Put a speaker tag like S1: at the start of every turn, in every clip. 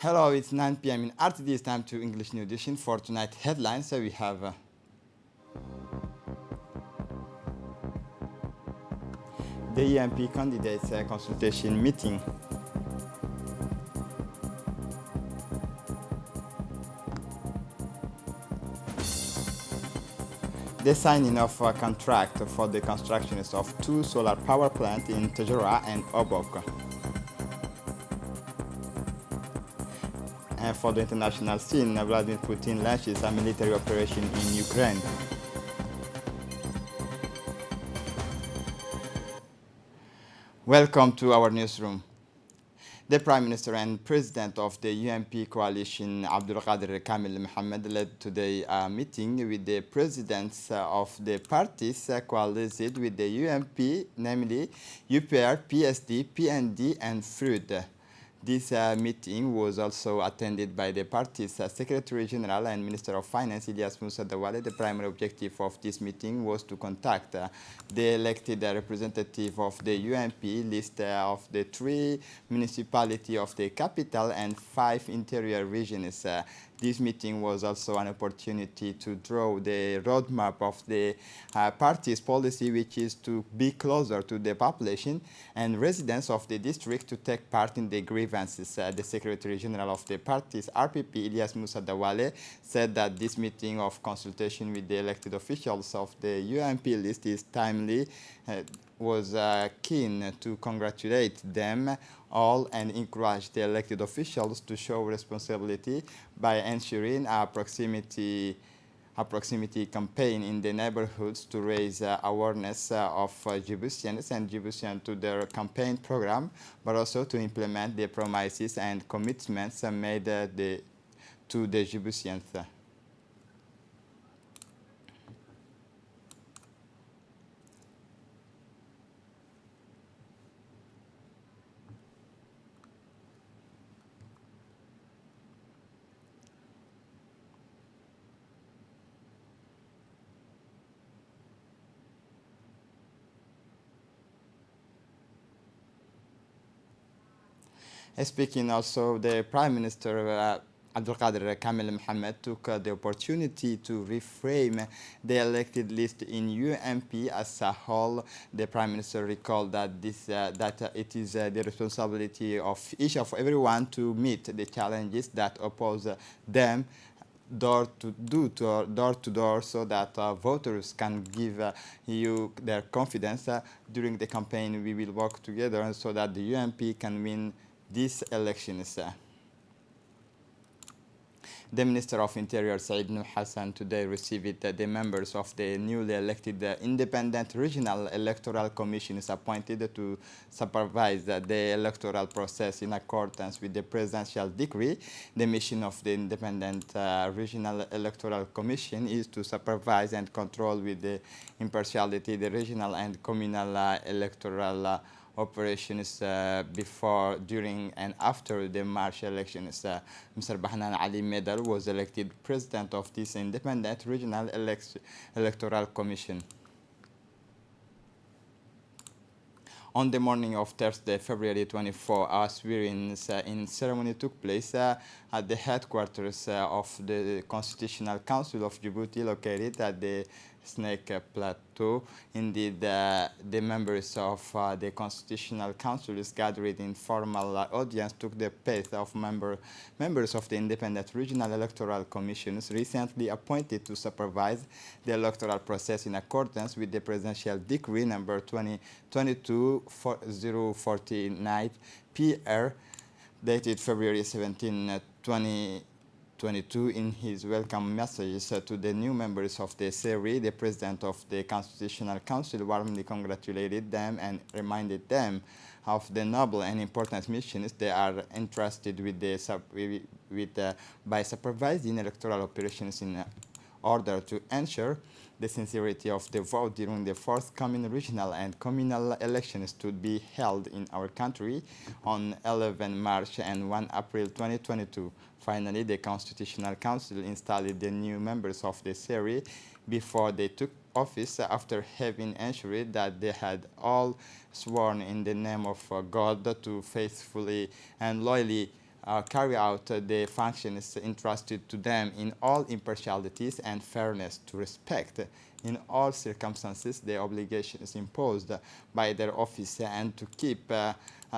S1: Hello, it's 9 p.m. in RTD. It's time to English New Edition for tonight headlines. So we have the EMP candidates consultation meeting. The signing of a contract for the construction of two solar power plants in Tejora and Obok. And for the international scene, Vladimir Putin launches a military operation in Ukraine. Welcome to our newsroom. The Prime Minister and President of the UMP coalition, Abdulqadir Kamil Mohammed, led today a meeting with the presidents of the parties coalesced with the UMP, namely UPR, PSD, PND, and FRUD. This meeting was also attended by the party's Secretary General and Minister of Finance, Ilyas Musa Dawale. The primary objective of this meeting was to contact the elected representative of the UMP list of the three municipalities of the capital and 5 interior regions. This meeting was also an opportunity to draw the roadmap of the party's policy, which is to be closer to the population and residents of the district to take part in the grievances. The Secretary General of the party's RPP, Ilyas Musa Dawale, said that this meeting of consultation with the elected officials of the UMP list is timely, was keen to congratulate them all and encourage the elected officials to show responsibility by ensuring a proximity campaign in the neighborhoods to raise awareness of Djiboutians and Djiboutians to their campaign program, but also to implement the promises and commitments made to the Djiboutians. Speaking also, the Prime Minister Abdulqadir Kamil Mohammed took the opportunity to reframe the elected list in UMP as a whole. The Prime Minister recalled that it is the responsibility of each of everyone to meet the challenges that oppose them door to door so that voters can give you their confidence during the campaign. We will work together so that the UMP can win these elections. The Minister of Interior, Said Nuh Hassan, today received the members of the newly elected Independent Regional Electoral Commission is appointed to supervise the electoral process in accordance with the presidential decree. The mission of the Independent Regional Electoral Commission is to supervise and control with the impartiality the regional and communal electoral operations before, during, and after the March elections. Mr. Bahnan Ali Medal was elected president of this Independent Regional Electoral Commission. On the morning of Thursday, February 24, a swearing-in ceremony took place at the headquarters of the Constitutional Council of Djibouti, located at the Snake Plateau. Indeed, the members of the Constitutional Council is gathered in formal audience took the path of members of the Independent Regional Electoral Commissions recently appointed to supervise the electoral process in accordance with the Presidential Decree number 2022-049 PR dated February 17, 2022. In his welcome messages to the new members of the SERI, the President of the Constitutional Council warmly congratulated them and reminded them of the noble and important missions they are entrusted by supervising electoral operations in order to ensure the sincerity of the vote during the forthcoming regional and communal elections to be held in our country on 11 March and 1 April 2022. Finally, the Constitutional Council installed the new members of the SERI before they took office after having ensured that they had all sworn in the name of God to faithfully and loyally carry out the functions entrusted to them in all impartialities and fairness, to respect in all circumstances the obligations imposed by their office, and to keep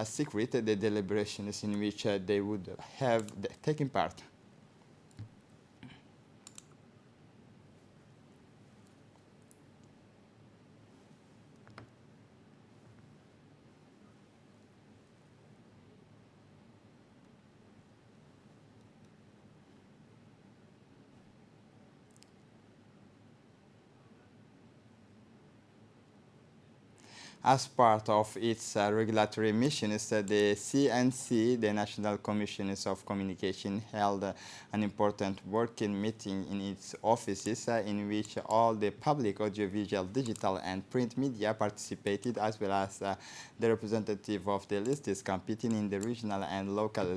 S1: secret the deliberations in which they would have taken part. As part of its regulatory missions, the CNC, the National Commissions of Communication, held an important working meeting in its offices in which all the public audiovisual, digital and print media participated, as well as the representative of the listed competing in the regional and local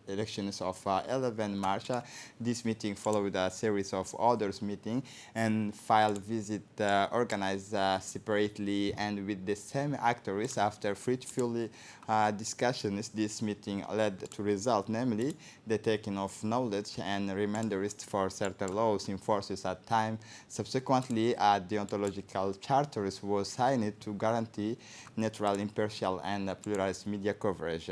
S1: elections of 11 March. This meeting followed a series of others meetings and file visit organized separately and with the same actors. After fruitful discussions, this meeting led to result, namely the taking of knowledge and reminders for certain laws in forces at time. Subsequently, a deontological charter was signed to guarantee neutral, impartial and pluralist media coverage.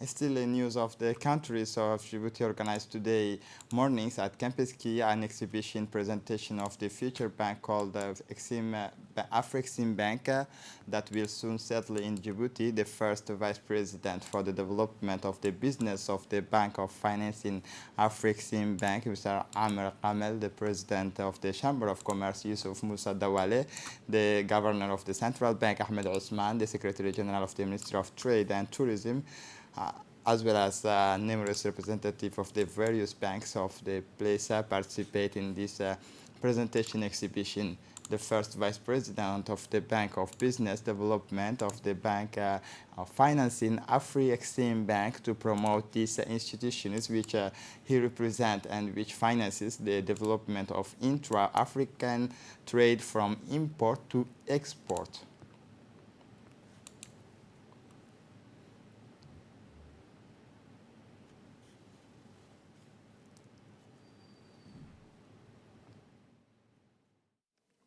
S1: Still in news of the countries of Djibouti organized today mornings at Campus Key an exhibition presentation of the future bank called Afrexim Bank that will soon settle in Djibouti. The first vice president for the development of the business of the Bank of Financing Afrexim Bank, Mr. Amr Kamel, the president of the Chamber of Commerce, Yusuf Musa Dawale, the governor of the Central Bank, Ahmed Osman, the secretary general of the Ministry of Trade and Tourism, as well as numerous representatives of the various banks of the place participate in this presentation exhibition. The first vice president of the Bank of Business Development of the Bank of Financing Afrexim Bank to promote these institutions which he represents and which finances the development of intra-African trade from import to export.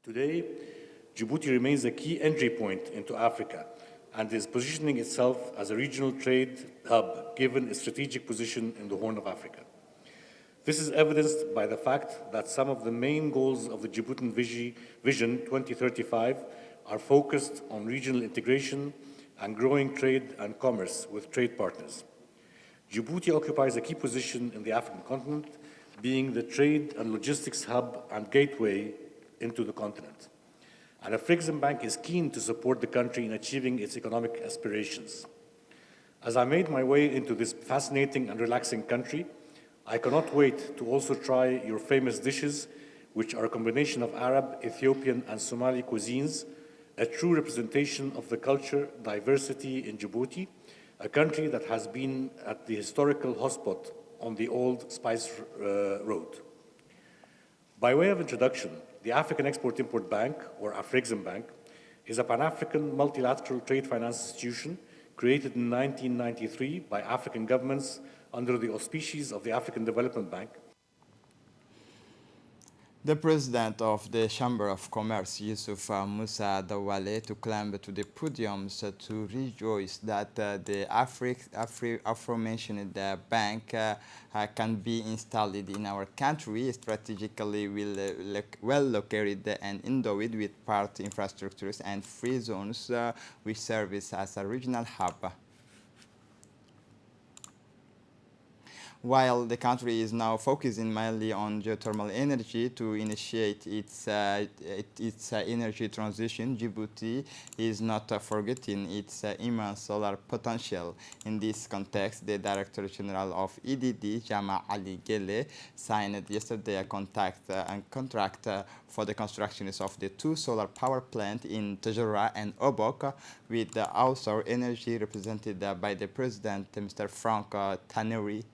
S2: Today, Djibouti remains a key entry point into Africa and is positioning itself as a regional trade hub given its strategic position in the Horn of Africa. This is evidenced by the fact that some of the main goals of the Djiboutian Vision 2035 are focused on regional integration and growing trade and commerce with trade partners. Djibouti occupies a key position in the African continent, being the trade and logistics hub and gateway into the continent. And Afrexim Bank is keen to support the country in achieving its economic aspirations. As I made my way into this fascinating and relaxing country, I cannot wait to also try your famous dishes, which are a combination of Arab, Ethiopian, and Somali cuisines, a true representation of the culture diversity in Djibouti, a country that has been at the historical hotspot on the old Spice Road. By way of introduction, the African Export-Import Bank, or Afrexim Bank, is a Pan-African multilateral trade finance institution created in 1993 by African governments under the auspices of the African Development Bank.
S1: The president of the Chamber of Commerce, Yusuf Musa Dawale, to climb to the podiums to rejoice that the aforementioned bank can be installed in our country, strategically well located and endowed with part infrastructures and free zones which serve as a regional hub. While the country is now focusing mainly on geothermal energy to initiate its energy transition, Djibouti is not forgetting its immense solar potential. In this context, the Director General of EDD, Jama Ali Gele, signed yesterday a contract for the construction of the two solar power plants in Tajura and Obok, with the Ausar Energy represented by the President, Mr. Frank Tannery.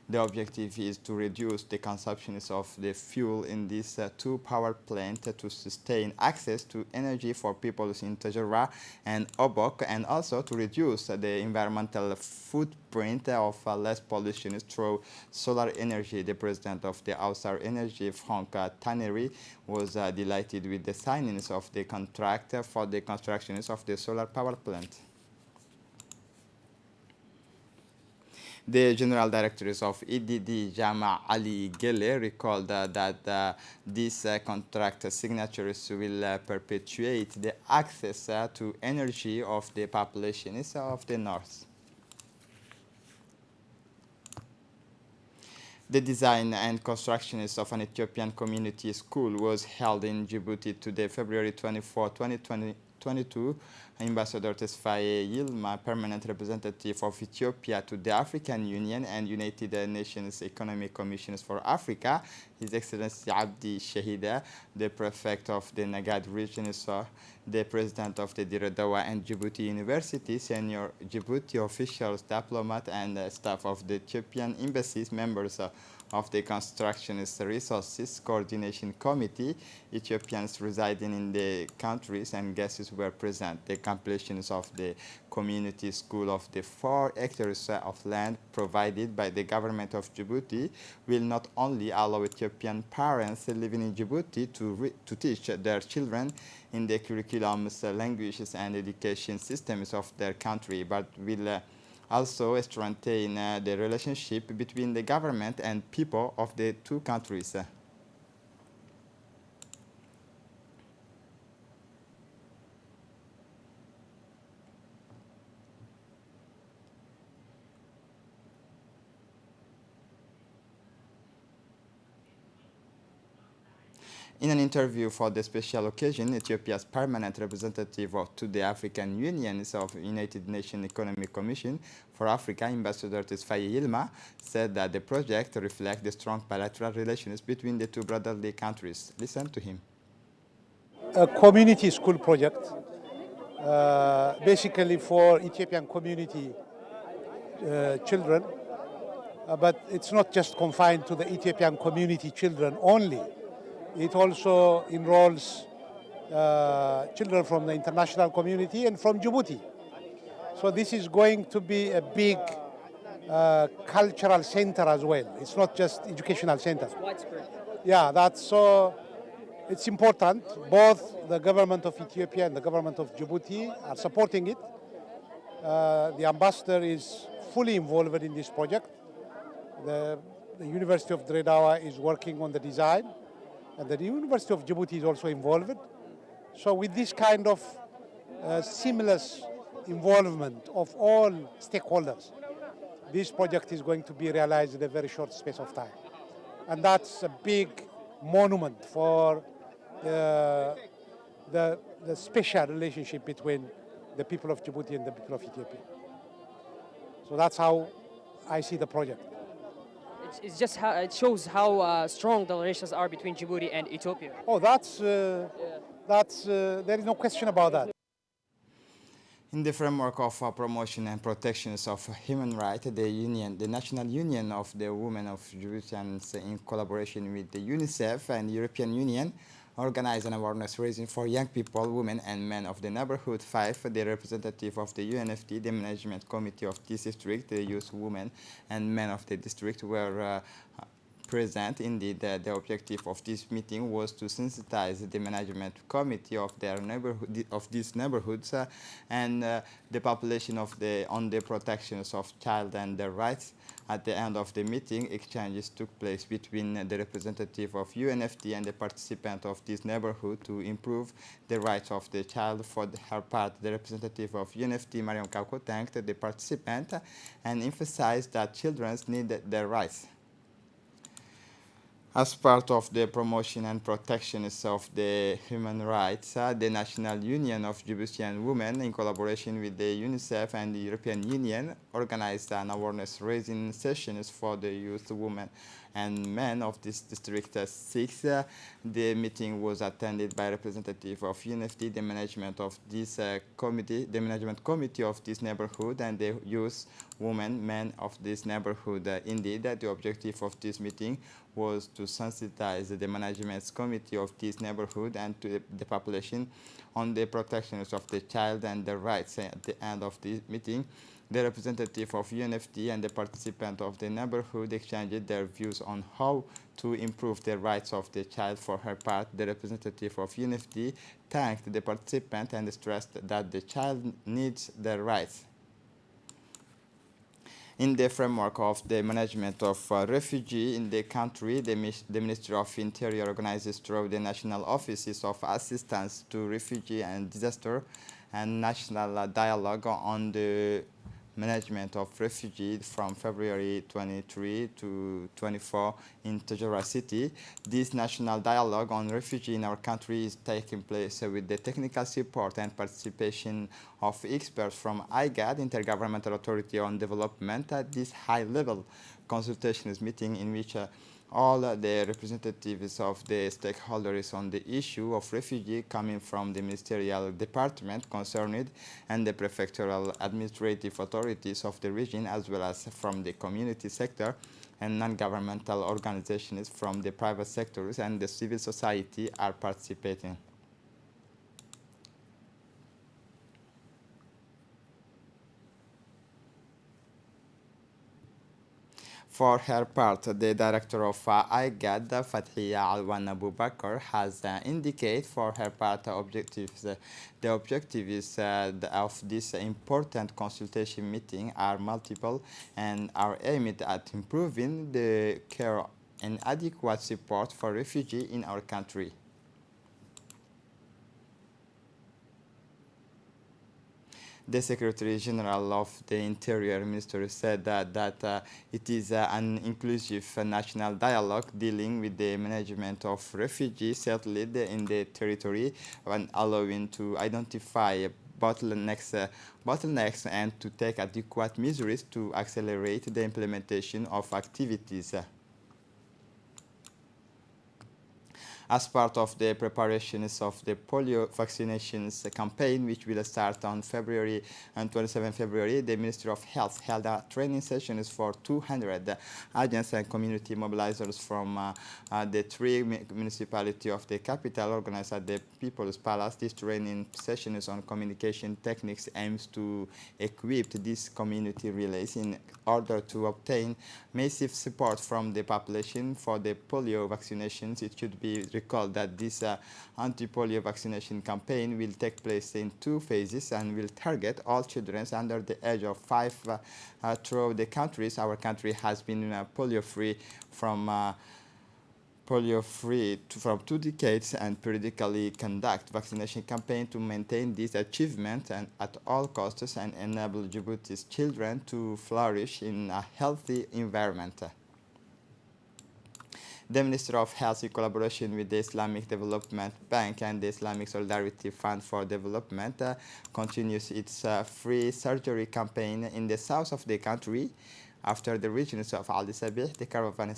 S1: The objective is to reduce the consumption of the fuel in these two power plants to sustain access to energy for people in Tajura and Obok, and also to reduce the environmental footprint of less pollution through solar energy. The president of the Ausar Energy, Frank Tannery, was delighted with the signing of the contract for the construction of the solar power plant. The General Directors of EDD, Jama Ali Gele, recalled that these contract signatures will perpetuate the access to energy of the populations of the North. The design and construction of an Ethiopian community school was held in Djibouti today, February 24, 2022. Ambassador Tesfaye Yilma, permanent representative of Ethiopia to the African Union and United Nations Economic Commissions for Africa, His Excellency Abdi Shahida, the prefect of the Nagad region, the president of the Dire Dawa and Djibouti University, senior Djibouti officials, diplomats, and staff of the Ethiopian embassies, members of the Constructionist Resources Coordination Committee, Ethiopians residing in the countries, and guests were present. The completion of the community school of the 4 hectares of land provided by the government of Djibouti will not only allow Ethiopian parents living in Djibouti to teach their children in the curriculums, languages, and education systems of their country, but will also strengthen the relationship between the government and people of the two countries. In an interview for the special occasion, Ethiopia's permanent representative to the African Union of United Nations Economic Commission for Africa, Ambassador Tesfaye Yilma, said that the project reflects the strong bilateral relations between the two brotherly countries. Listen to him.
S3: A community school project, basically for Ethiopian community children, but it's not just confined to the Ethiopian community children only. It also enrolls children from the international community and from Djibouti. So this is going to be a big cultural center as well. It's not just educational center.
S4: It's widespread.
S3: Yeah, that's so. It's important. Both the government of Ethiopia and the government of Djibouti are supporting it. The ambassador is fully involved in this project. The University of Dire Dawa is working on the design, and the University of Djibouti is also involved. So with this kind of seamless involvement of all stakeholders, this project is going to be realized in a very short space of time. And that's a big monument for the special relationship between the people of Djibouti and the people of Ethiopia. So that's how I see the project.
S4: It's just how it shows how strong the relations are between Djibouti and Ethiopia.
S3: Oh, that's there is no question about that.
S1: In the framework of promotion and protection of human rights, the National Union of the Women of Djibouti, in collaboration with the UNICEF and the European Union, organized an awareness raising for young people, women, and men of the neighborhood. 5. The representative of the UNFD, the management committee of this district, the youth, women, and men of the district were present. Indeed, the objective of this meeting was to sensitize the management committee of their neighborhood, of these neighborhoods, and the population on the protections of child and their rights. At the end of the meeting, exchanges took place between the representative of UNFD and the participant of this neighborhood to improve the rights of the child. For her part, the representative of UNFD, Mariam Kauko, thanked the participant and emphasized that children need their rights. As part of the promotion and protection of the human rights, the National Union of Djiboutian Women, in collaboration with the UNICEF and the European Union, organized an awareness-raising sessions for the youth, women, and men of this district 6. The meeting was attended by representative of UNFD, the management of this committee, the management committee of this neighborhood, and the youth, women, men of this neighborhood. Indeed, the objective of this meeting was to sensitize the management committee of this neighborhood and to the population on the protections of the child and their rights. At the end of the meeting, the representative of UNFD and the participant of the neighborhood exchanged their views on how to improve the rights of the child. For her part, the representative of UNFD thanked the participant and stressed that the child needs their rights. In the framework of the management of refugee in the country, the Ministry of Interior organizes through the national offices of assistance to refugee and disaster and national dialogue on the management of refugees from February 23 to 24 in Tajura City. This national dialogue on refugee in our country is taking place with the technical support and participation of experts from IGAD, Intergovernmental Authority on Development, at this high-level consultations meeting in which all the representatives of the stakeholders on the issue of refugee coming from the ministerial department concerned and the prefectural administrative authorities of the region, as well as from the community sector and non-governmental organizations from the private sectors and the civil society are participating. For her part, the director of IGAD, Fathiya Alwan Abu Bakr, has indicated for her part objectives. The objectives of this important consultation meeting are multiple and are aimed at improving the care and adequate support for refugees in our country. The Secretary General of the Interior Ministry said that it is an inclusive national dialogue dealing with the management of refugees settled in the territory and allowing to identify bottlenecks and to take adequate measures to accelerate the implementation of activities. As part of the preparations of the polio vaccinations campaign, which will start on February and 27 February, the Ministry of Health held a training sessions for 200 agents and community mobilizers from the 3 municipalities of the capital, organized at the People's Palace. This training sessions on communication techniques aims to equip these community relays in order to obtain massive support from the population for the polio vaccinations. It should be recalled that this anti-polio vaccination campaign will take place in 2 phases and will target all children under the age of 5 throughout the countries. Our country has been polio-free from 2 decades and periodically conduct vaccination campaign to maintain this achievement and at all costs and enable Djibouti's children to flourish in a healthy environment. The Ministry of Health, in collaboration with the Islamic Development Bank and the Islamic Solidarity Fund for Development, continues its free surgery campaign in the south of the country. After the regions of Al Sabih, the caravan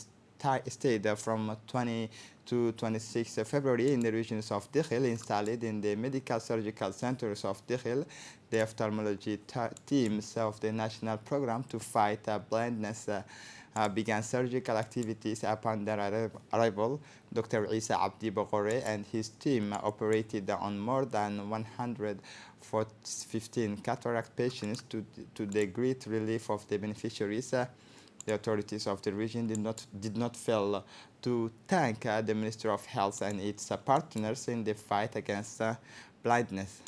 S1: stayed from 20 to 26 February in the regions of Dekhil, installed in the medical surgical centers of Dekhil, the ophthalmology teams of the national program to fight blindness began surgical activities upon their arrival. Dr. Isa Abdi Boghore and his team operated on more than 115 cataract patients to the great relief of the beneficiaries. The authorities of the region did not fail to thank the Ministry of Health and its partners in the fight against blindness.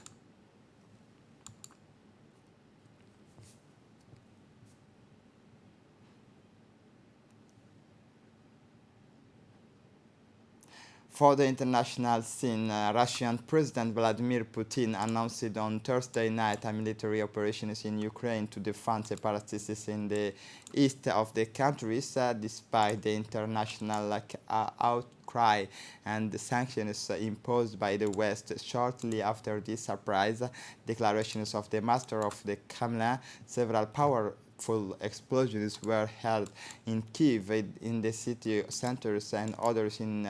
S1: For the international scene, Russian President Vladimir Putin announced on Thursday night a military operations in Ukraine to defend separatists in the east of the country, despite the international outcry and the sanctions imposed by the West. Shortly after this surprise declarations of the master of the Kremlin, several powerful explosions were heard in Kiev, in the city centers, and others in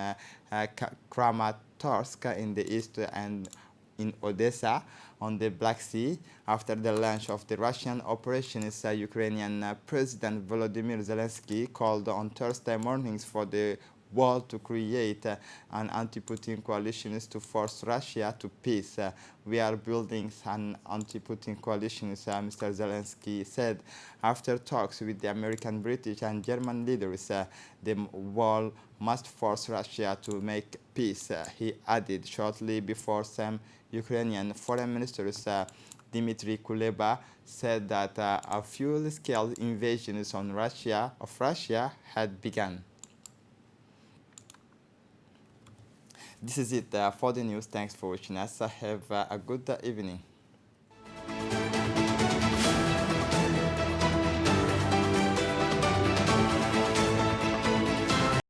S1: Kramatorsk in the east and in Odessa on the Black Sea. After the launch of the Russian operations, Ukrainian President Volodymyr Zelensky called on Thursday mornings for the world to create an anti-Putin coalition to force Russia to peace. We are building an anti-Putin coalition, Mr. Zelensky said. After talks with the American, British, and German leaders, the world must force Russia to make peace, he added. Shortly before, some Ukrainian foreign ministers Dmitry Kuleba said that a full-scale invasion of Russia had begun. This is it for the news. Thanks for watching us. Have a good evening.